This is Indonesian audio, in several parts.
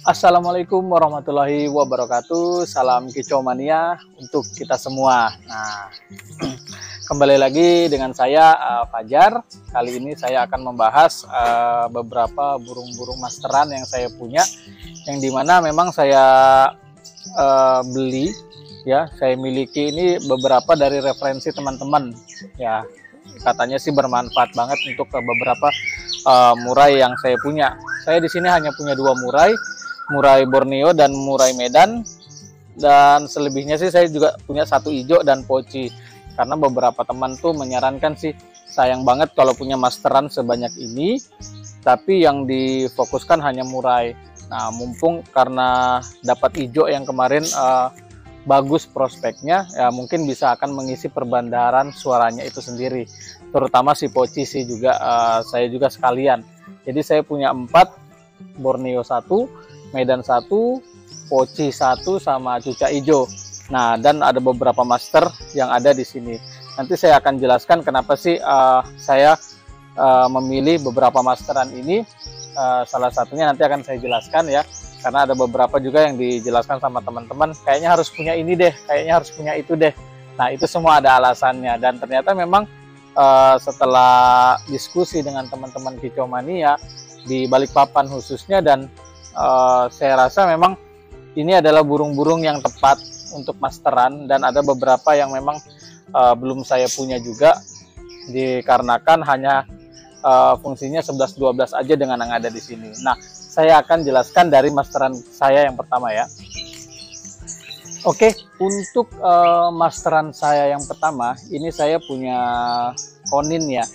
Assalamualaikum warahmatullahi wabarakatuh. Salam kicau mania untuk kita semua. Nah, kembali lagi dengan saya Fajar. Kali ini saya akan membahas beberapa burung-burung masteran yang saya punya, yang dimana memang saya beli, ya, saya miliki ini beberapa dari referensi teman-teman. Ya, katanya sih bermanfaat banget untuk beberapa murai yang saya punya. Saya di sini hanya punya 2 murai. Murai Borneo dan murai Medan, dan selebihnya sih saya juga punya 1 ijo dan poci, karena beberapa teman tuh menyarankan sih sayang banget kalau punya masteran sebanyak ini tapi yang difokuskan hanya murai. Nah, mumpung karena dapat ijo yang kemarin bagus prospeknya, ya mungkin bisa akan mengisi perbandaran suaranya itu sendiri, terutama si poci sih juga saya juga sekalian. Jadi saya punya 4, Borneo 1, Medan 1, poci 1, sama cuca hijau. Nah, dan ada beberapa master yang ada di sini. Nanti saya akan jelaskan kenapa sih saya memilih beberapa masteran ini. Salah satunya nanti akan saya jelaskan ya, karena ada beberapa juga yang dijelaskan sama teman-teman, kayaknya harus punya ini deh, kayaknya harus punya itu deh. Nah, itu semua ada alasannya, dan ternyata memang setelah diskusi dengan teman-teman kicau mania di Balikpapan khususnya, dan saya rasa memang ini adalah burung-burung yang tepat untuk masteran, dan ada beberapa yang memang belum saya punya juga, dikarenakan hanya fungsinya 11-12 aja dengan yang ada di sini. Nah, saya akan jelaskan dari masteran saya yang pertama ya. Oke, untuk masteran saya yang pertama, ini saya punya konin ya.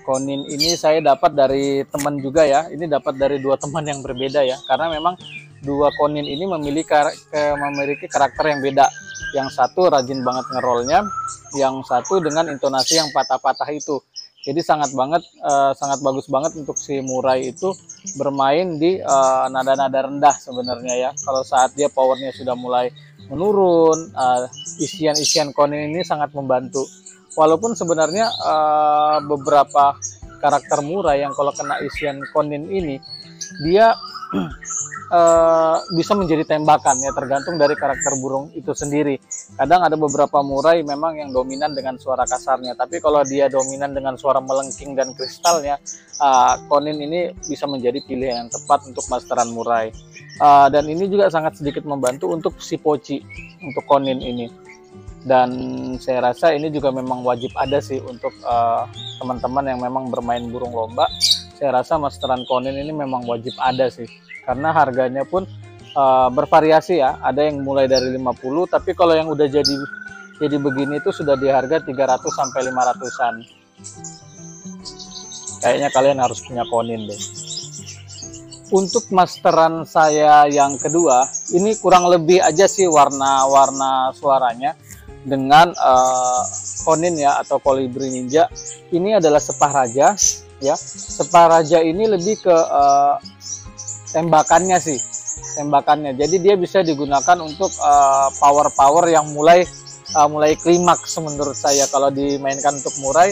Konin ini saya dapat dari teman juga ya. Ini dapat dari 2 teman yang berbeda ya. Karena memang 2 konin ini memiliki karakter yang beda. Yang satu rajin banget ngerolnya, yang satu dengan intonasi yang patah-patah itu. Jadi sangat bagus banget untuk si murai itu bermain di nada-nada rendah sebenarnya ya. Kalau saat dia powernya sudah mulai menurun, isian-isian konin ini sangat membantu. Walaupun sebenarnya beberapa karakter murai yang kalau kena isian konin ini, dia bisa menjadi tembakan ya, tergantung dari karakter burung itu sendiri. Kadang ada beberapa murai memang yang dominan dengan suara kasarnya, tapi kalau dia dominan dengan suara melengking dan kristalnya, konin ini bisa menjadi pilihan yang tepat untuk masteran murai. Dan ini juga sangat sedikit membantu untuk si poci, untuk konin ini. Dan saya rasa ini juga memang wajib ada sih untuk teman-teman yang memang bermain burung lomba. Saya rasa masteran konin ini memang wajib ada sih, karena harganya pun bervariasi ya. Ada yang mulai dari 50, tapi kalau yang udah jadi begini itu sudah di harga 300 sampai 500-an. Kayaknya kalian harus punya konin deh. Untuk masteran saya yang kedua, ini kurang lebih aja sih warna suaranya dengan konin ya, atau kolibri ninja. Ini adalah sepah raja ya. Sepah raja ini lebih ke tembakannya sih, tembakannya. Jadi dia bisa digunakan untuk power yang mulai klimaks menurut saya. Kalau dimainkan untuk murai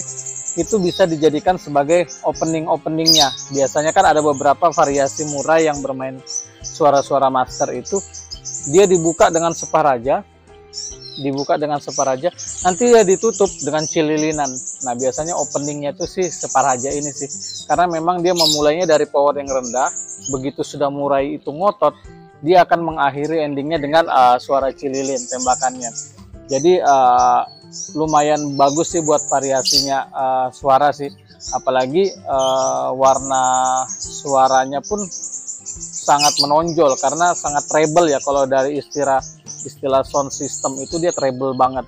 itu bisa dijadikan sebagai openingnya. Biasanya kan ada beberapa variasi murai yang bermain suara-suara master itu, dia dibuka dengan sepah raja, nanti ya ditutup dengan cililinan. Nah, biasanya openingnya itu sih sepah raja ini sih, karena memang dia memulainya dari power yang rendah. Begitu sudah murai itu ngotot, dia akan mengakhiri endingnya dengan suara cililin tembakannya. Jadi lumayan bagus sih buat variasinya suara sih, apalagi warna suaranya pun sangat menonjol karena sangat treble ya. Kalau dari istilah sound system itu dia treble banget.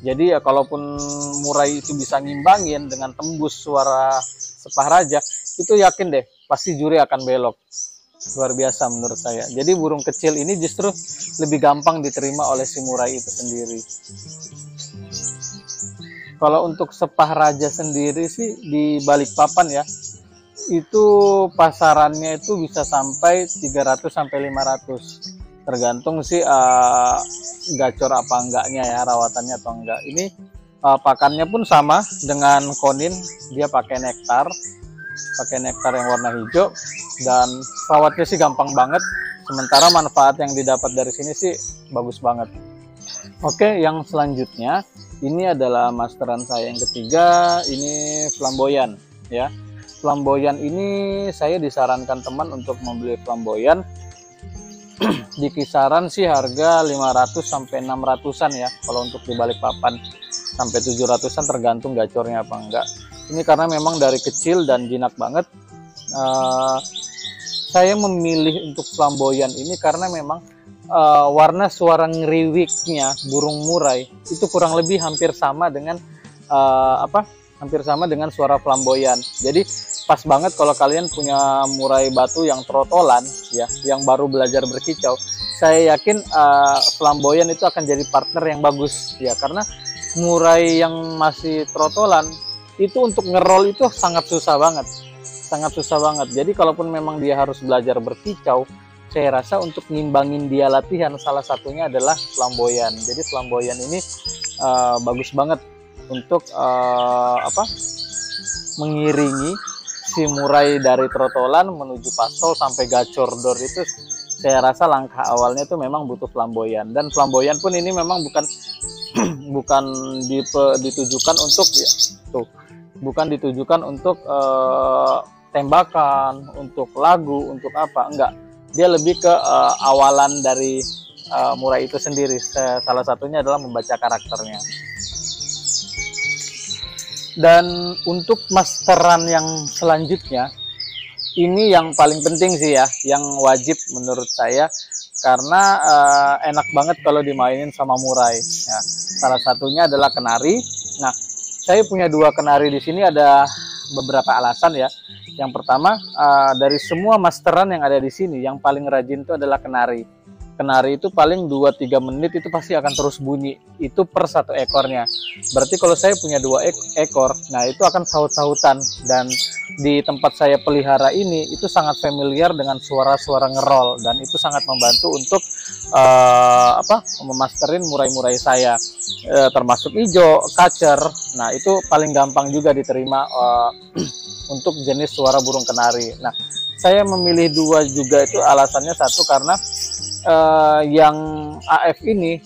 Jadi ya kalaupun murai itu bisa ngimbangin dengan tembus suara sepah raja, itu yakin deh pasti juri akan belok. Luar biasa menurut saya. Jadi burung kecil ini justru lebih gampang diterima oleh si murai itu sendiri. Kalau untuk sepah raja sendiri sih di Balikpapan ya, itu pasarannya itu bisa sampai 300 sampai 500. Tergantung sih gacor apa enggaknya ya, rawatannya atau enggak. Ini Pakannya pun sama dengan konin, dia pakai nektar yang warna hijau, dan rawatnya sih gampang banget. Sementara manfaat yang didapat dari sini sih bagus banget. Oke, yang selanjutnya ini adalah masteran saya yang ketiga, ini flamboyan ya. Flamboyan ini saya disarankan teman untuk membeli flamboyan di kisaran sih harga 500 sampai 600-an ya kalau untuk di Balikpapan, sampai 700-an tergantung gacornya apa enggak. Ini karena memang dari kecil dan jinak banget. Saya memilih untuk flamboyan ini karena memang warna suara ngeriwiknya burung murai itu kurang lebih hampir sama dengan hampir sama dengan suara flamboyan. Jadi pas banget kalau kalian punya murai batu yang trotolan ya, yang baru belajar berkicau. Saya yakin flamboyan itu akan jadi partner yang bagus ya, karena murai yang masih trotolan itu untuk ngerol itu sangat susah banget. Jadi kalaupun memang dia harus belajar berkicau, saya rasa untuk ngimbangin dia latihan salah satunya adalah flamboyan. Jadi flamboyan ini bagus banget untuk mengiringi si murai dari trotolan menuju pastol sampai gacor door. Itu saya rasa langkah awalnya itu memang butuh flamboyan, dan flamboyan pun ini memang bukan ditujukan untuk ya tuh, bukan ditujukan untuk tembakan, untuk lagu, untuk apa, enggak. Dia lebih ke awalan dari murai itu sendiri. Salah satunya adalah membaca karakternya. Dan untuk masteran yang selanjutnya, ini yang paling penting sih ya, yang wajib menurut saya, karena enak banget kalau dimainin sama murai. Ya, salah satunya adalah kenari. Nah, saya punya 2 kenari di sini, ada beberapa alasan ya. Yang pertama, dari semua masteran yang ada di sini, yang paling rajin itu adalah kenari. Kenari itu paling 2-3 menit itu pasti akan terus bunyi. Itu per 1 ekornya. Berarti kalau saya punya 2 ekor, nah itu akan saut-sautan. Dan di tempat saya pelihara ini, itu sangat familiar dengan suara-suara ngerol. Dan itu sangat membantu untuk memasterin murai-murai saya. Termasuk ijo, kacer. Nah itu paling gampang juga diterima untuk jenis suara burung kenari. Nah, saya memilih 2 juga itu alasannya, satu karena yang AF ini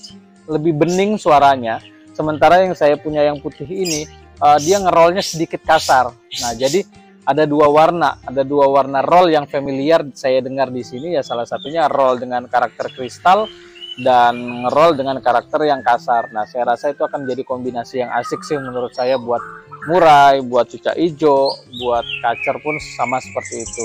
lebih bening suaranya, sementara yang saya punya yang putih ini dia ngerolnya sedikit kasar. Nah, jadi ada 2 warna roll yang familiar saya dengar di sini ya, salah satunya roll dengan karakter kristal dan ngerol dengan karakter yang kasar. Nah, saya rasa itu akan jadi kombinasi yang asik sih menurut saya buat murai, buat cucak hijau, buat kacer pun sama seperti itu.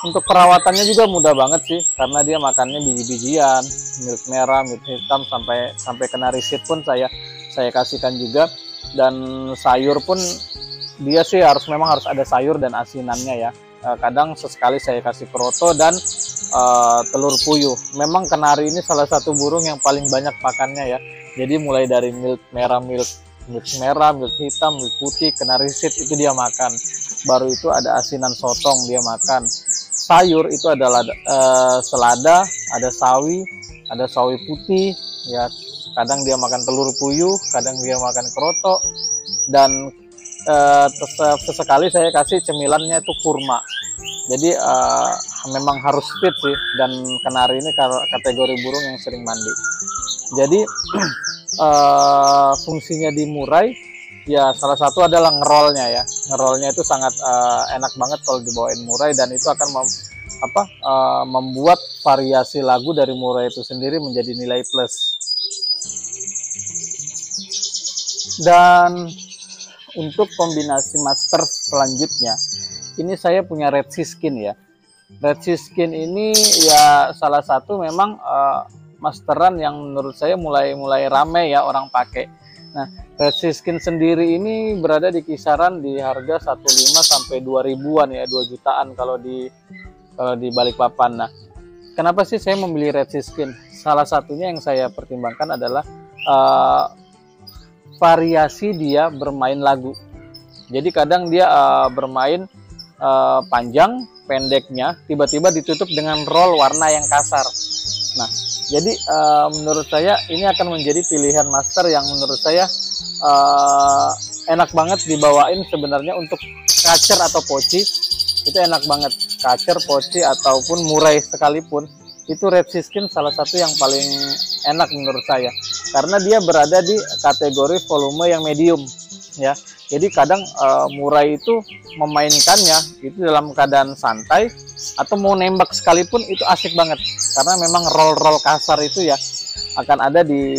Untuk perawatannya juga mudah banget sih, karena dia makannya biji-bijian, milk merah, milk hitam, sampai kenari seed pun saya kasihkan juga. Dan sayur pun dia sih memang harus ada sayur dan asinannya ya. Kadang sesekali saya kasih kroto dan telur puyuh. Memang kenari ini salah satu burung yang paling banyak pakannya ya. Jadi mulai dari milk merah, milk hitam, milk putih, kenari seed itu dia makan. Baru itu ada asinan sotong dia makan. Sayur itu adalah selada, ada sawi putih ya. Kadang dia makan telur puyuh, kadang dia makan kroto, dan sesekali saya kasih cemilannya itu kurma. Jadi memang harus fit sih, dan kenari ini kategori burung yang sering mandi. Jadi fungsinya di murai ya salah satu adalah ngerolnya ya. Ngerolnya itu sangat enak banget kalau dibawain murai, dan itu akan membuat variasi lagu dari murai itu sendiri menjadi nilai plus. Dan untuk kombinasi master selanjutnya, ini saya punya red siskin ya. Red siskin ini ya salah satu memang masteran yang menurut saya mulai rame ya orang pakai. Nah, red siskin sendiri ini berada di kisaran di harga 1.500 sampai 2.000-an ya, 2 jutaan kalau di Balikpapan. Nah, kenapa sih saya memilih red siskin? Salah satunya yang saya pertimbangkan adalah variasi dia bermain lagu. Jadi kadang dia bermain panjang, pendeknya tiba-tiba ditutup dengan roll warna yang kasar. Nah, jadi menurut saya ini akan menjadi pilihan master yang menurut saya enak banget dibawain sebenarnya untuk kacer atau poci. Itu enak banget, kacer, poci ataupun murai sekalipun. Itu red siskin salah satu yang paling enak menurut saya, karena dia berada di kategori volume yang medium ya. Jadi kadang murai itu memainkannya itu dalam keadaan santai atau mau nembak sekalipun itu asik banget, karena memang roll kasar itu ya akan ada di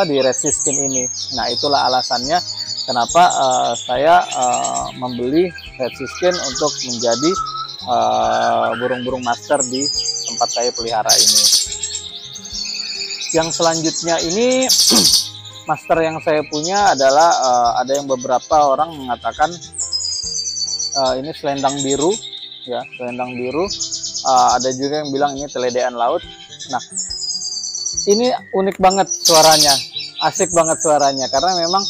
di red siskin ini. Nah, itulah alasannya kenapa saya membeli red siskin untuk menjadi burung-burung master di tempat saya pelihara ini. Yang selanjutnya ini master yang saya punya adalah ada yang beberapa orang mengatakan ini selendang biru ya, selendang biru. Ada juga yang bilang ini teledean laut. Nah, ini unik banget suaranya, asik banget suaranya, karena memang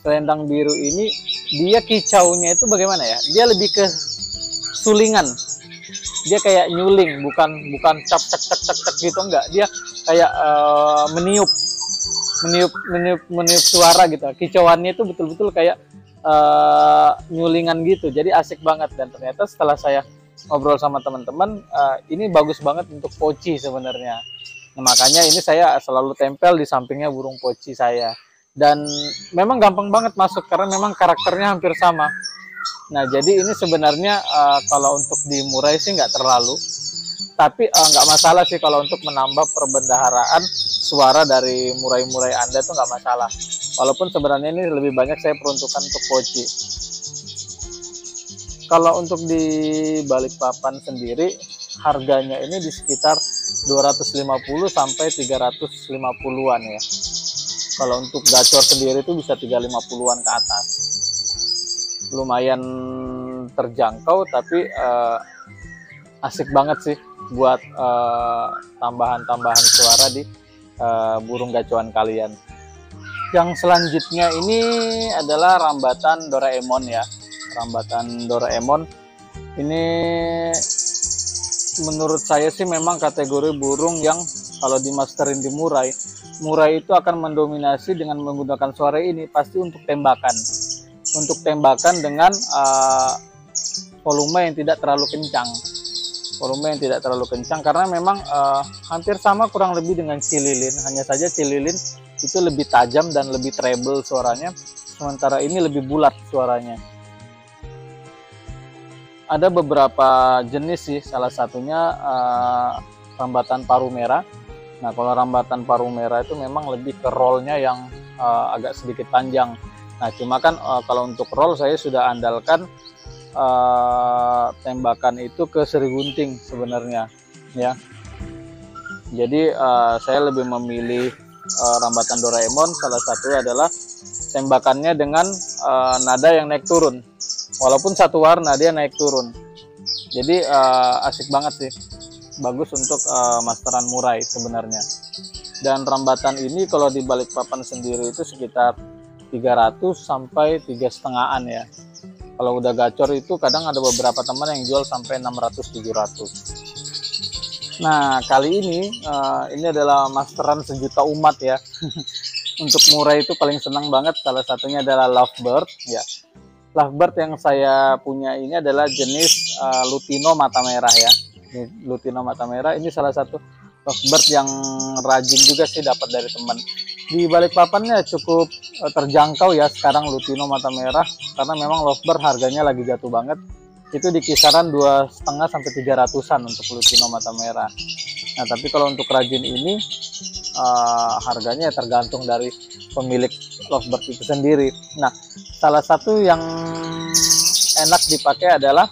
selendang biru ini dia kicaunya itu bagaimana ya, dia lebih ke sulingan, dia kayak nyuling, bukan cap cek cek cek cek gitu, enggak, dia kayak meniup suara gitu. Kicauannya itu betul-betul kayak nyulingan gitu, jadi asik banget. Dan ternyata setelah saya ngobrol sama teman-teman, ini bagus banget untuk poci sebenarnya. Nah, makanya ini saya selalu tempel di sampingnya burung poci saya, dan memang gampang banget masuk karena memang karakternya hampir sama. Nah, jadi ini sebenarnya kalau untuk di murai sih nggak terlalu, tapi nggak masalah sih kalau untuk menambah perbendaharaan suara dari murai-murai Anda tuh nggak masalah. Walaupun sebenarnya ini lebih banyak saya peruntukkan untuk poci. Kalau untuk di Balikpapan sendiri, harganya ini di sekitar 250 sampai 350-an ya. Kalau untuk gacor sendiri itu bisa 350-an ke atas. Lumayan terjangkau, tapi asik banget sih buat tambahan-tambahan suara di burung gacuan kalian. Yang selanjutnya ini adalah rambatan Doraemon ya. Rambatan Doraemon ini menurut saya sih memang kategori burung yang kalau dimasterin di murai itu akan mendominasi dengan menggunakan suara ini pasti untuk tembakan. Untuk tembakan dengan volume yang tidak terlalu kencang. Volume yang tidak terlalu kencang karena memang hampir sama kurang lebih dengan cililin. Hanya saja cililin itu lebih tajam dan lebih treble suaranya, sementara ini lebih bulat suaranya. Ada beberapa jenis sih, salah satunya rambatan paru merah. Nah, kalau rambatan paru merah itu memang lebih ke rollnya yang agak sedikit panjang. Nah, cuma kan kalau untuk roll saya sudah andalkan tembakan itu ke seri gunting sebenarnya ya. Jadi saya lebih memilih rambatan Doraemon. Salah satu adalah tembakannya dengan nada yang naik turun. Walaupun satu warna dia naik turun. Jadi asik banget sih. Bagus untuk masteran murai sebenarnya. Dan rambatan ini kalau di Balikpapan sendiri itu sekitar 300 sampai 3,5-an ya. Kalau udah gacor itu kadang ada beberapa teman yang jual sampai 600-700. Nah, kali ini adalah masteran sejuta umat ya. Untuk murai itu paling senang banget, salah satunya adalah lovebird ya. Lovebird yang saya punya ini adalah jenis Lutino mata merah ya. Lutino mata merah ini salah satu lovebird yang rajin juga sih dapat dari teman. Di Balikpapannya cukup terjangkau ya sekarang Lutino mata merah, karena memang lovebird harganya lagi jatuh banget. Itu di kisaran 2,5 sampai 300-an untuk Lutino mata merah. Nah, tapi kalau untuk rajin ini harganya tergantung dari pemilik lovebird itu sendiri. Nah, salah satu yang enak dipakai adalah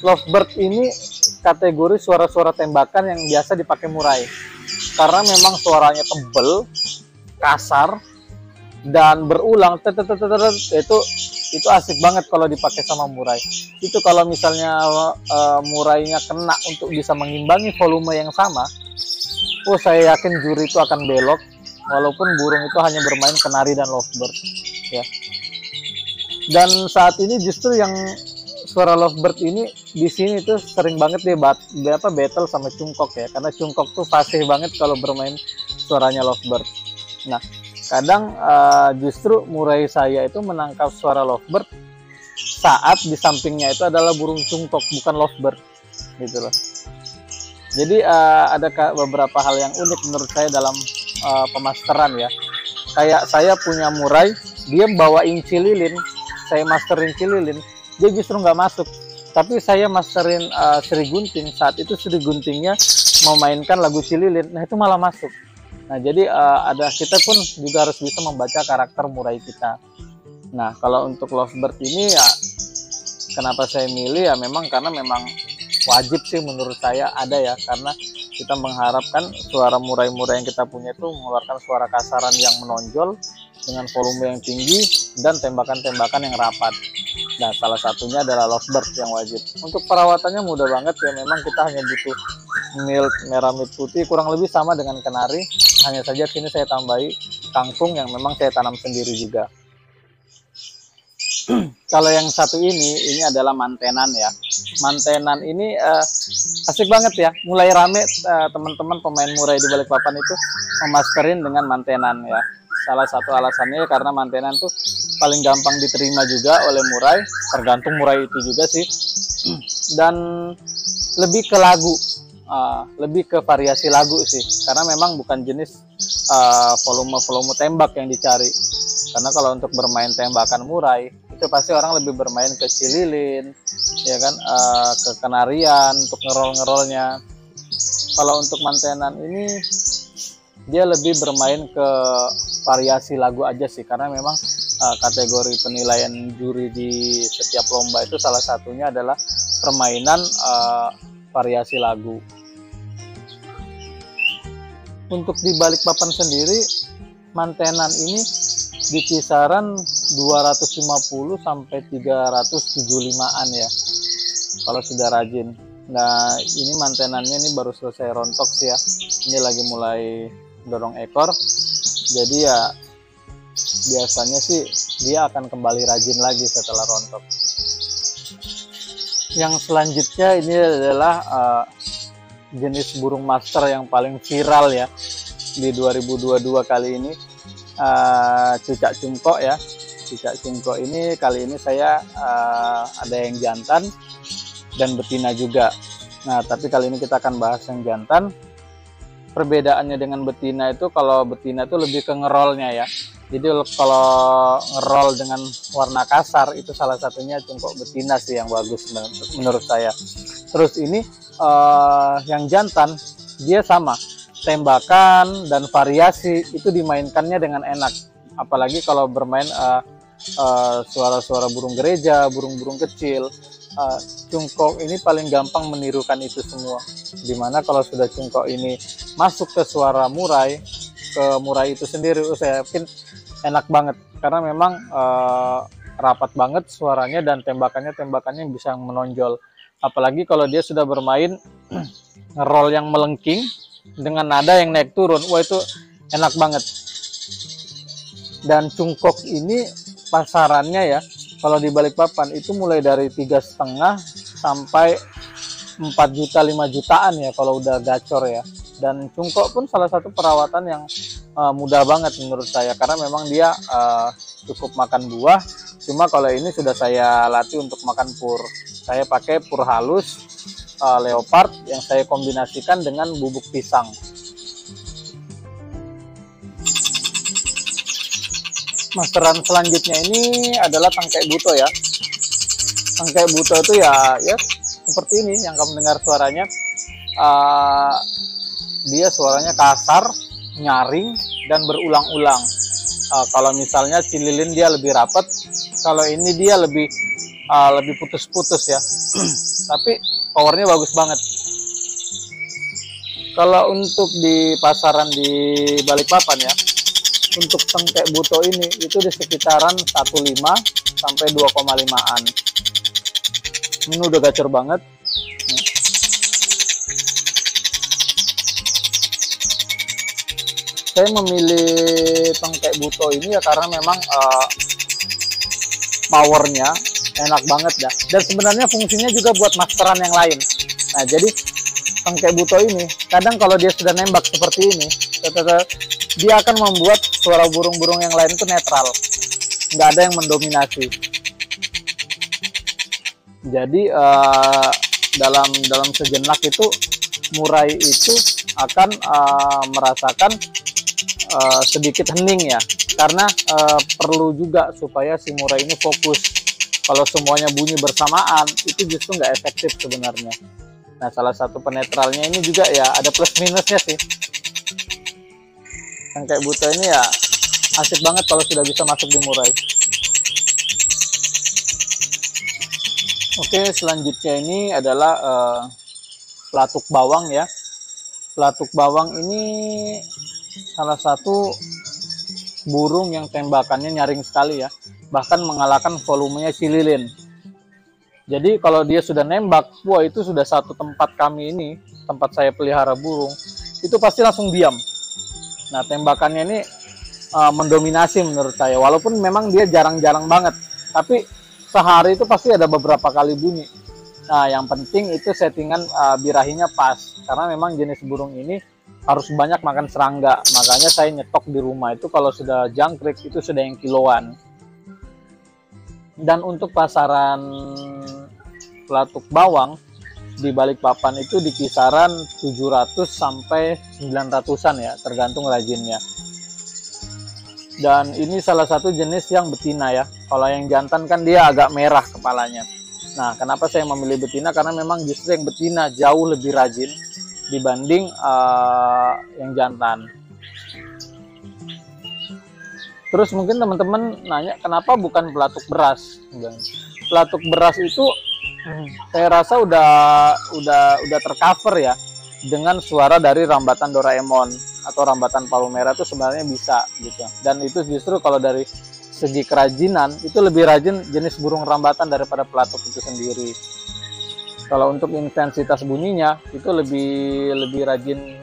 lovebird ini kategori suara-suara tembakan yang biasa dipakai murai, karena memang suaranya tebel, kasar, dan berulang. Itu asik banget kalau dipakai sama murai. Itu kalau misalnya murainya kena untuk bisa mengimbangi volume yang sama, saya yakin juri itu akan belok, walaupun burung itu hanya bermain kenari dan lovebird ya. Dan saat ini justru yang suara lovebird ini di sini tuh sering banget dia battle sama cungkok ya, karena cungkok tuh fasih banget kalau bermain suaranya lovebird. Nah, kadang justru murai saya itu menangkap suara lovebird saat di sampingnya itu adalah burung cungkok, bukan lovebird gitu loh. Jadi ada beberapa hal yang unik menurut saya dalam pemasteran ya. Kayak saya punya murai, dia bawain cililin, saya masterin cililin, dia justru nggak masuk. Tapi saya masterin Sri Gunting, saat itu Sri Guntingnya memainkan lagu cililin, nah itu malah masuk. Nah jadi kita pun juga harus bisa membaca karakter murai kita. Nah kalau untuk lovebird ini ya, kenapa saya milih ya memang karena memang wajib sih menurut saya ada ya, karena kita mengharapkan suara murai-murai yang kita punya itu mengeluarkan suara kasaran yang menonjol dengan volume yang tinggi dan tembakan-tembakan yang rapat. Nah, salah satunya adalah lovebird yang wajib. Untuk perawatannya mudah banget ya, memang kita hanya butuh milk merah mit putih, kurang lebih sama dengan kenari. Hanya saja sini saya tambahi kangkung yang memang saya tanam sendiri juga. Kalau yang satu ini adalah mantenan ya. Mantenan ini asik banget ya. Mulai rame teman-teman pemain murai di Balikpapan itu memasterin dengan mantenan ya. Salah satu alasannya karena mantenan tuh paling gampang diterima juga oleh murai, tergantung murai itu juga sih. Dan lebih ke lagu, lebih ke variasi lagu sih. Karena memang bukan jenis volume tembak yang dicari. Karena kalau untuk bermain tembakan murai itu pasti orang lebih bermain ke cililin, ya kan, ke kenarian untuk ngerol-ngerolnya. Kalau untuk mantenan ini dia lebih bermain ke variasi lagu aja sih, karena memang kategori penilaian juri di setiap lomba itu salah satunya adalah permainan variasi lagu. Untuk di Balikpapan sendiri mantenan ini di kisaran 250 sampai 375-an ya kalau sudah rajin. Nah ini mantenannya ini baru selesai rontok sih ya, ini lagi mulai dorong ekor, jadi ya biasanya sih dia akan kembali rajin lagi setelah rontok. Yang selanjutnya ini adalah jenis burung master yang paling viral ya di 2022 kali ini, cucak cungkok ya. Cucak cungkok ini kali ini saya ada yang jantan dan betina juga. Nah tapi kali ini kita akan bahas yang jantan. Perbedaannya dengan betina itu, kalau betina itu lebih ke ngerolnya ya. Jadi kalau ngerol dengan warna kasar itu salah satunya cungkok betina sih yang bagus menurut saya. Terus ini yang jantan dia sama, tembakan dan variasi itu dimainkannya dengan enak. Apalagi kalau bermain suara-suara burung gereja, burung-burung kecil, cungkok ini paling gampang menirukan itu semua. Dimana kalau sudah cungkok ini masuk ke suara murai, ke murai itu sendiri, saya yakin enak banget, karena memang rapat banget suaranya dan tembakannya bisa menonjol. Apalagi kalau dia sudah bermain ngerol yang melengking dengan nada yang naik turun, wah itu enak banget. Dan cungkok ini pasarannya ya, kalau di Balikpapan itu mulai dari 3,5 sampai 4 juta 5 jutaan ya kalau udah gacor ya. Dan cungkok pun salah satu perawatan yang mudah banget menurut saya, karena memang dia cukup makan buah. Cuma kalau ini sudah saya latih untuk makan pur. Saya pakai pur halus leopard yang saya kombinasikan dengan bubuk pisang. Masteran selanjutnya ini adalah tangkai buto ya. Tangkai buto itu ya seperti ini yang kamu dengar suaranya. Dia suaranya kasar, nyaring, dan berulang-ulang. Kalau misalnya cililin dia lebih rapat, kalau ini dia lebih putus-putus ya. Tapi powernya bagus banget. Kalau untuk di pasaran di Balikpapan ya, untuk tangkai buto ini itu di sekitaran 1,5 sampai 2,5-an. Ini udah gacor banget. Saya memilih tangkai buto ini ya karena memang powernya, enak banget ya. Dan sebenarnya fungsinya juga buat masteran yang lain. Nah, jadi tangkai buto ini kadang kalau dia sudah nembak seperti ini, dia akan membuat suara burung-burung yang lain itu netral, nggak ada yang mendominasi. Jadi dalam sejenak itu murai itu akan merasakan sedikit hening ya, karena perlu juga supaya si murai ini fokus. Kalau semuanya bunyi bersamaan itu justru nggak efektif sebenarnya. Nah, salah satu penetralnya ini juga ya ada plus minusnya sih. Tangkai buto ini ya asik banget kalau sudah bisa masuk di murai. Oke, selanjutnya ini adalah pelatuk bawang ya. Pelatuk bawang ini salah satu burung yang tembakannya nyaring sekali ya, bahkan mengalahkan volumenya cililin. Jadi kalau dia sudah nembak, wah itu sudah satu tempat kami ini, tempat saya pelihara burung, itu pasti langsung diam. Nah, tembakannya ini mendominasi menurut saya, walaupun memang dia jarang-jarang banget, tapi sehari itu pasti ada beberapa kali bunyi. Nah, yang penting itu settingan birahinya pas, karena memang jenis burung ini harus banyak makan serangga. Makanya saya nyetok di rumah itu kalau sudah jangkrik itu sudah yang kiloan. Dan untuk pasaran pelatuk bawang di Balikpapan itu di kisaran 700 sampai 900-an ya, tergantung rajinnya. Dan ini salah satu jenis yang betina ya. Kalau yang jantan kan dia agak merah kepalanya. Nah, kenapa saya memilih betina? Karena memang justru yang betina jauh lebih rajin dibanding yang jantan. Terus mungkin teman-teman nanya kenapa bukan pelatuk beras? Pelatuk beras itu saya rasa udah tercover ya dengan suara dari rambatan Doraemon atau rambatan palu merah itu sebenarnya bisa gitu. Dan itu justru kalau dari segi kerajinan itu lebih rajin jenis burung rambatan daripada pelatuk itu sendiri. Kalau untuk intensitas bunyinya itu lebih rajin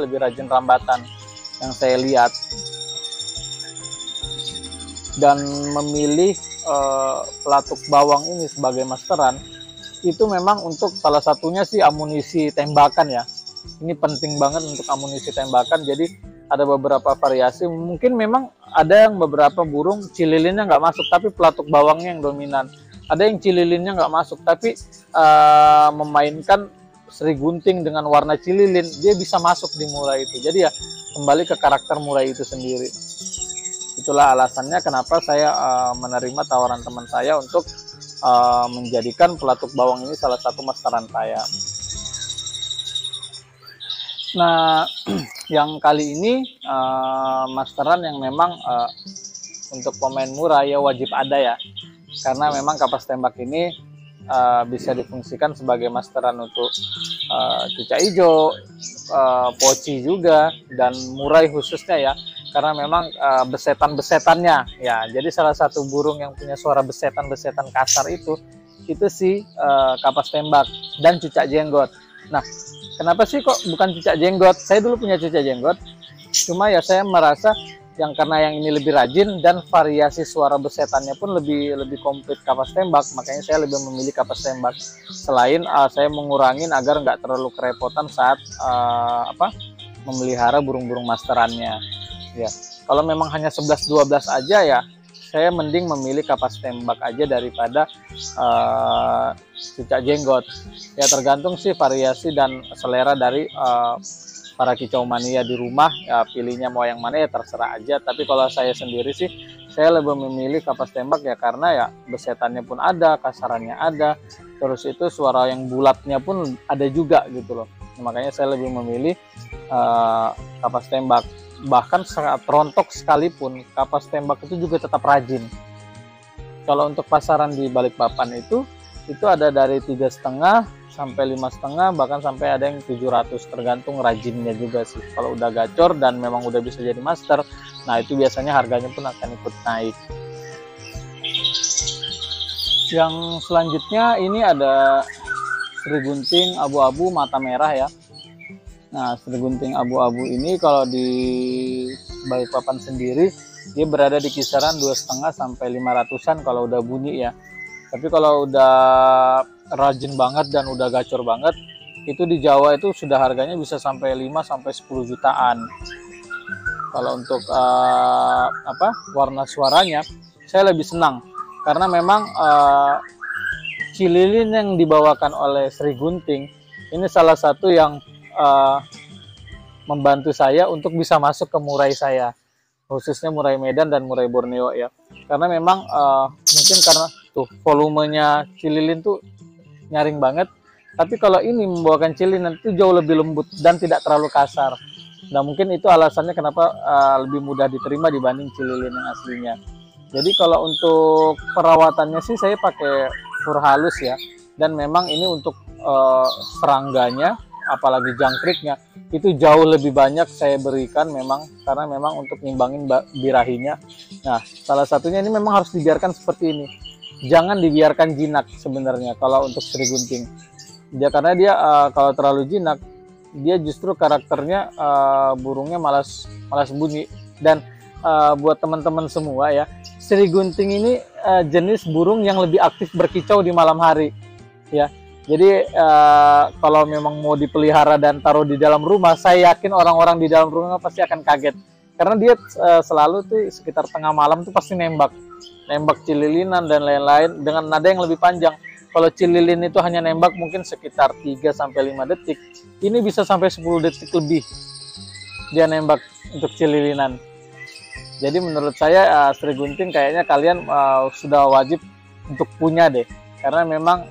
lebih rajin rambatan yang saya lihat. Dan memilih pelatuk bawang ini sebagai masteran itu memang untuk salah satunya sih amunisi tembakan ya. Ini penting banget untuk amunisi tembakan. Jadi ada beberapa variasi, mungkin memang ada yang beberapa burung cililinnya nggak masuk tapi pelatuk bawangnya yang dominan. Ada yang cililinnya nggak masuk tapi memainkan seri gunting dengan warna cililin, dia bisa masuk di murai itu. Jadi ya kembali ke karakter murai itu sendiri. Itulah alasannya kenapa saya menerima tawaran teman saya untuk menjadikan pelatuk bawang ini salah satu masteran saya. Nah, yang kali ini masteran yang memang untuk pemain murah ya wajib ada ya, karena memang kapas tembak ini bisa difungsikan sebagai masteran untuk cucak hijau, poci juga, dan murai khususnya ya. Karena memang besetan-besetannya ya, jadi salah satu burung yang punya suara besetan-besetan kasar itu si kapas tembak dan cucak jenggot. Nah, kenapa sih kok bukan cucak jenggot? Saya dulu punya cucak jenggot, cuma ya saya merasa karena yang ini lebih rajin dan variasi suara besetannya pun lebih komplit kapas tembak, makanya saya lebih memilih kapas tembak. Selain saya mengurangin agar nggak terlalu kerepotan saat memelihara burung-burung masterannya. Ya, kalau memang hanya 11-12 aja ya, saya mending memilih kapas tembak aja daripada cucak jenggot. Ya tergantung sih variasi dan selera dari para kicau mania di rumah. Ya pilihnya mau yang mana ya terserah aja. Tapi kalau saya sendiri sih, saya lebih memilih kapas tembak ya karena ya besetannya pun ada, kasarannya ada, terus itu suara yang bulatnya pun ada juga gitu loh. Makanya saya lebih memilih kapas tembak. Bahkan saat rontok sekalipun kapas tembak itu juga tetap rajin. Kalau untuk pasaran di Balikpapan itu ada dari 3,5 sampai 5,5, bahkan sampai ada yang 700, tergantung rajinnya juga sih. Kalau udah gacor dan memang udah bisa jadi master, nah itu biasanya harganya pun akan ikut naik. Yang selanjutnya ini ada seri gunting abu-abu mata merah ya. Nah, seri gunting abu-abu ini kalau di Balikpapan sendiri dia berada di kisaran 2,5 sampai 500-an kalau udah bunyi ya. Tapi kalau udah rajin banget dan udah gacor banget, itu di Jawa itu sudah harganya bisa sampai 5 sampai 10 jutaan. Kalau untuk warna suaranya, saya lebih senang karena memang cililin yang dibawakan oleh Sri Gunting ini salah satu yang membantu saya untuk bisa masuk ke murai saya, khususnya murai Medan dan murai Borneo ya. Karena memang mungkin karena tuh volumenya cililin tuh nyaring banget, tapi kalau ini membawakan cililin itu jauh lebih lembut dan tidak terlalu kasar. Nah mungkin itu alasannya kenapa lebih mudah diterima dibanding cililin yang aslinya. Jadi kalau untuk perawatannya sih saya pakai fur halus ya, dan memang ini untuk serangganya apalagi jangkriknya itu jauh lebih banyak saya berikan memang, karena memang untuk nimbangin birahinya. Nah salah satunya ini memang harus dibiarkan seperti ini, jangan dibiarkan jinak sebenarnya kalau untuk Sri Gunting ya, karena dia kalau terlalu jinak dia justru karakternya burungnya malas bunyi. Dan buat teman-teman semua ya, Sri Gunting ini jenis burung yang lebih aktif berkicau di malam hari ya. Jadi kalau memang mau dipelihara dan taruh di dalam rumah, saya yakin orang-orang di dalam rumah pasti akan kaget, karena dia selalu tuh sekitar tengah malam tuh pasti nembak cililinan dan lain-lain dengan nada yang lebih panjang. Kalau cililin itu hanya nembak mungkin sekitar 3 sampai 5 detik, ini bisa sampai 10 detik lebih dia nembak untuk cililinan. Jadi menurut saya Sri Gunting kayaknya kalian sudah wajib untuk punya deh, karena memang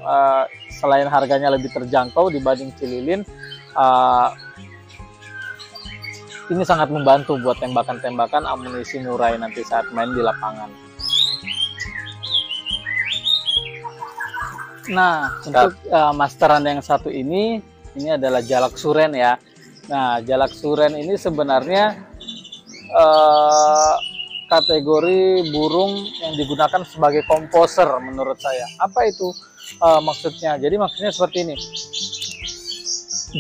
selain harganya lebih terjangkau dibanding cililin, ini sangat membantu buat tembakan-tembakan amunisi murai nanti saat main di lapangan. Nah, untuk masteran yang satu ini adalah jalak suren ya. Nah, jalak suren ini sebenarnya kategori burung yang digunakan sebagai komposer menurut saya. Apa itu maksudnya? Jadi maksudnya seperti ini.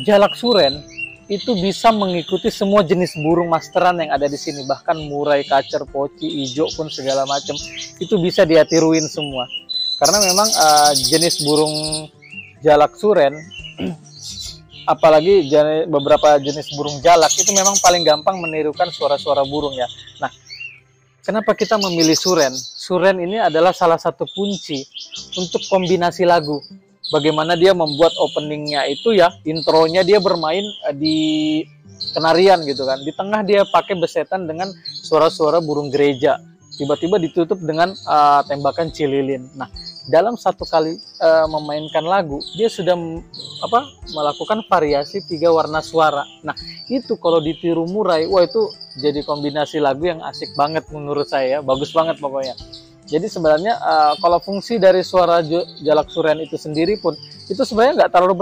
Jalak suren itu bisa mengikuti semua jenis burung masteran yang ada di sini, bahkan murai, kacer, poci, ijo pun segala macam itu bisa dia tiruin semua. Karena memang jenis burung jalak suren, apalagi beberapa jenis burung jalak itu memang paling gampang menirukan suara-suara burung ya. Nah, kenapa kita memilih suren? Suren ini adalah salah satu kunci untuk kombinasi lagu. Bagaimana dia membuat openingnya itu ya, intronya dia bermain di kenarian gitu kan. Di tengah dia pakai besetan dengan suara-suara burung gereja. Tiba-tiba ditutup dengan tembakan cililin. Nah, dalam satu kali memainkan lagu, dia sudah melakukan variasi 3 warna suara. Nah, itu kalau ditiru murai, wah itu jadi kombinasi lagu yang asik banget menurut saya, bagus banget pokoknya. Jadi sebenarnya kalau fungsi dari suara jalak suren itu sendiri pun, itu sebenarnya nggak terlalu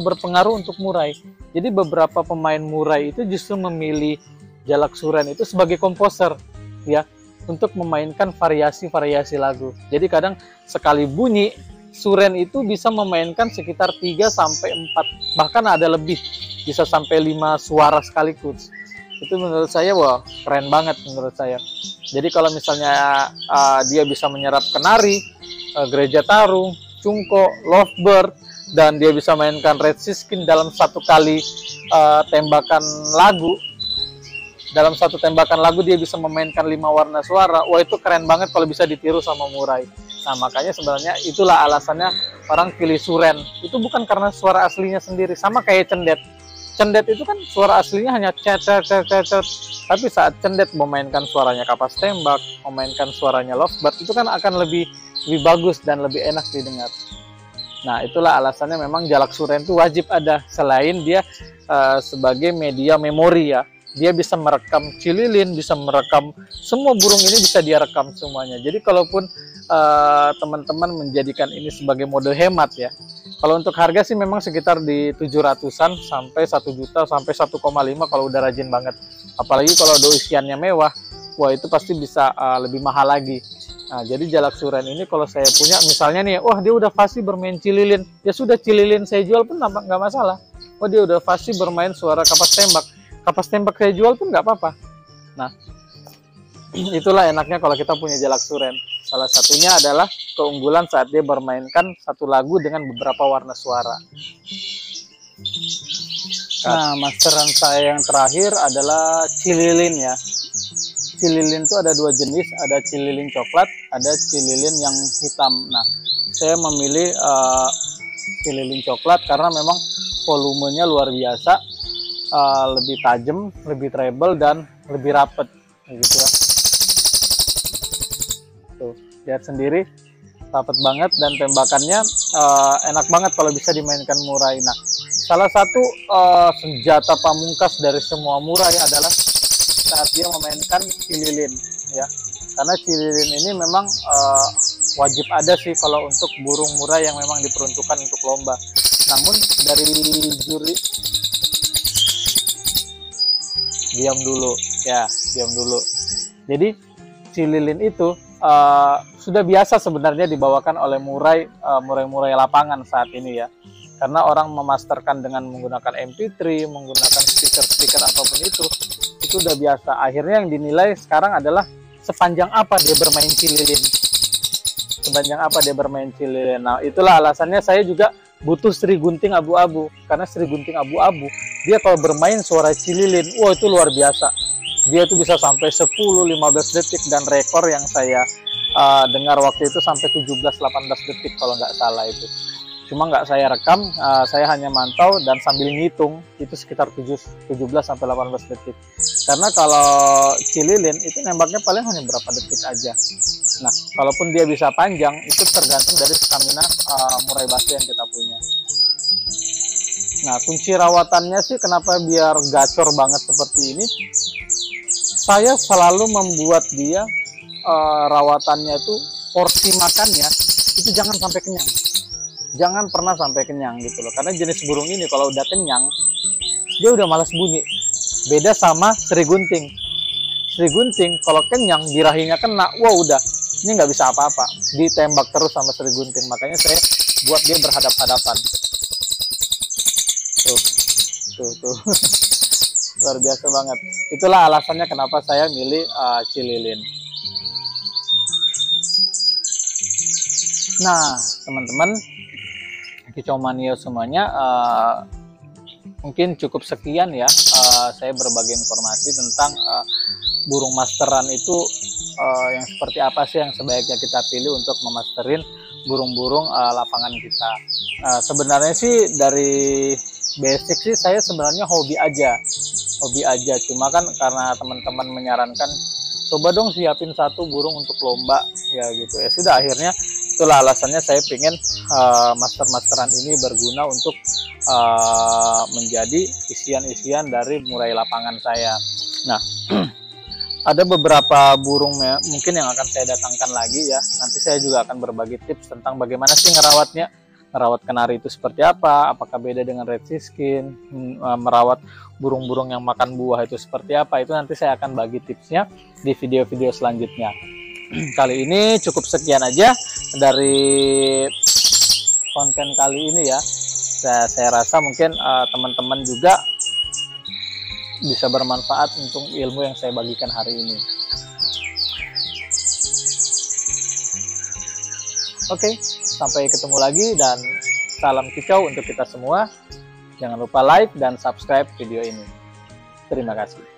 berpengaruh untuk murai. Jadi beberapa pemain murai itu justru memilih jalak suren itu sebagai komposer ya, untuk memainkan variasi-variasi lagu. Jadi kadang sekali bunyi suren itu bisa memainkan sekitar 3 sampai 4, bahkan ada lebih, bisa sampai 5 suara sekaligus. Itu menurut saya wah keren banget menurut saya. Jadi kalau misalnya dia bisa menyerap kenari, gereja tarung, cungko, lovebird, dan dia bisa mainkan red siskin dalam satu kali tembakan lagu. Dalam satu tembakan lagu dia bisa memainkan 5 warna suara. Wah itu keren banget kalau bisa ditiru sama murai. Nah makanya sebenarnya itulah alasannya orang pilih suren. Itu bukan karena suara aslinya sendiri. Sama kayak cendet. Cendet itu kan suara aslinya hanya cet. Tapi saat cendet memainkan suaranya kapas tembak, memainkan suaranya lovebird, itu kan akan lebih bagus dan lebih enak didengar. Nah itulah alasannya memang jalak suren itu wajib ada. Selain dia sebagai media memori ya. Dia bisa merekam cililin, bisa merekam semua burung ini, bisa dia rekam semuanya. Jadi kalaupun teman-teman menjadikan ini sebagai mode hemat ya. Kalau untuk harga sih memang sekitar di 700-an sampai 1 juta sampai 1,5 kalau udah rajin banget. Apalagi kalau udah usianya mewah, wah itu pasti bisa lebih mahal lagi. Nah, jadi jalak suren ini kalau saya punya misalnya nih, wah dia udah fasih bermain cililin, ya sudah cililin saya jual pun nggak masalah. Oh dia udah fasih bermain suara kapas tembak saya jual pun nggak apa-apa. Nah, itulah enaknya kalau kita punya jalak suren. Salah satunya adalah keunggulan saat dia bermainkan satu lagu dengan beberapa warna suara. Nah, masteran saya yang terakhir adalah cililin ya. Cililin itu ada dua jenis, ada cililin coklat, ada cililin yang hitam. Nah, saya memilih cililin coklat karena memang volumenya luar biasa, lebih tajam, lebih treble, dan lebih rapet, gitu ya. Tuh, lihat sendiri, rapet banget, dan tembakannya enak banget kalau bisa dimainkan murai. Nah, salah satu senjata pamungkas dari semua murai adalah saat dia memainkan cililin, ya. Karena cililin ini memang wajib ada sih kalau untuk burung murai yang memang diperuntukkan untuk lomba. Namun dari juri, diam dulu, ya, diam dulu. Jadi cililin itu sudah biasa sebenarnya dibawakan oleh murai-murai lapangan saat ini ya. Karena orang memasterkan dengan menggunakan MP3, menggunakan speaker apapun itu udah biasa. Akhirnya yang dinilai sekarang adalah sepanjang apa dia bermain cililin. Sepanjang apa dia bermain cililin. Nah, itulah alasannya saya juga butuh Sri Gunting abu-abu. Karena Sri Gunting abu-abu, dia kalau bermain suara cililin, wah itu luar biasa. Dia itu bisa sampai 10-15 detik, dan rekor yang saya dengar waktu itu sampai 17-18 detik kalau nggak salah itu. Cuma nggak saya rekam, saya hanya mantau dan sambil ngitung, itu sekitar 17-18 detik. Karena kalau cililin itu nembaknya paling hanya berapa detik aja. Nah, kalaupun dia bisa panjang, itu tergantung dari stamina murai batu yang kita punya. Nah, kunci rawatannya sih kenapa biar gacor banget seperti ini, saya selalu membuat dia rawatannya itu, porsi makannya itu jangan sampai kenyang. Jangan pernah sampai kenyang gitu loh. Karena jenis burung ini kalau udah kenyang, dia udah malas bunyi. Beda sama Sri Gunting. Sri Gunting kalau kenyang, birahinya kena, wah udah, ini nggak bisa apa-apa. Ditembak terus sama Sri Gunting. Makanya saya buat dia berhadap-hadapan. Tuh. Luar biasa banget. Itulah alasannya kenapa saya milih cililin. Nah, teman-teman, Kicau Mania semuanya, mungkin cukup sekian ya, saya berbagi informasi tentang burung masteran itu yang seperti apa sih yang sebaiknya kita pilih untuk memasterin burung-burung lapangan kita. Sebenarnya sih dari basic sih saya sebenarnya hobi aja, cuma kan karena teman-teman menyarankan coba dong siapin satu burung untuk lomba ya gitu ya, sudah akhirnya itulah alasannya saya pengen masteran ini berguna untuk menjadi isian-isian dari murai lapangan saya. Nah, ada beberapa burung mungkin yang akan saya datangkan lagi ya. Nanti saya juga akan berbagi tips tentang bagaimana sih ngerawatnya. Merawat kenari itu seperti apa, apakah beda dengan red siskin, merawat burung-burung yang makan buah itu seperti apa, itu nanti saya akan bagi tipsnya di video-video selanjutnya. Kali ini cukup sekian aja dari konten kali ini ya. Saya rasa mungkin teman-teman juga bisa bermanfaat untuk ilmu yang saya bagikan hari ini. Oke, sampai ketemu lagi dan salam kicau untuk kita semua. Jangan lupa like dan subscribe video ini. Terima kasih.